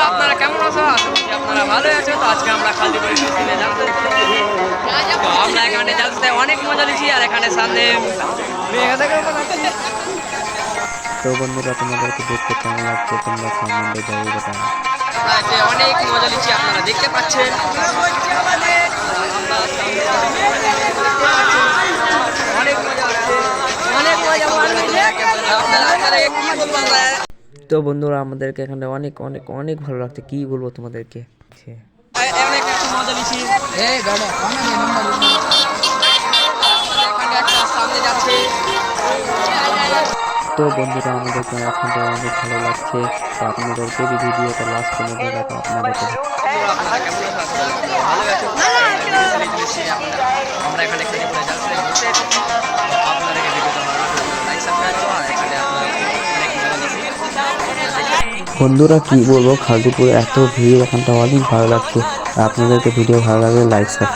আপনারা কেমন আছো? আশা করছি আপনারা ভালোই আছো। তো আজকে আমরা খালদিপুরে শুটিংয়ে যাচ্ছি। তো আমরা এখানে যাচ্ছি, অনেক মজা নিচ্ছি। আর এখানে সামনে তো বন্ধুরা তোমাদেরকে দেখতে কেমন লাগছে তোমরা কমেন্টে জানিয়ে দেবে। অনেক মজা নিচ্ছি, আপনারা দেখতে পাচ্ছেন। অনেক মজা হচ্ছে, অনেক মজা। আপনারা কি বলবো আমরা। তো বন্ধুরা আমাদেরকে এখানে অনেক অনেক অনেক ভালো লাগছে, কি বলবো তোমাদেরকে। অনেক একটা মজা নিচ্ছি। এখানে একটা সামনে যাচ্ছে। তো বন্ধুরা আমাদেরকে এখন অনেক ভালো লাগছে। তো আপনাদেরকে এই ভিডিওটা লাস্ট পর্যন্ত দেখা আপনাদেরকে। আমরা এখানে খালদিপুরে যাচ্ছি, ঘুরতে এসেছি। আপনাদেরকে ভিডিওটা ভালো লাগলে লাইক সাবস্ক্রাইব করুন। আর এখানে আপনারা অনেক মজা নিচ্ছি। বন্ধুরা কি বলবো, খালদিপুরে এত ভিড়, এখানটা অনেক ভালো লাগছে। আপনাদেরকে ভিডিও ভালো লাগলে লাইক সাবস্ক্রাইব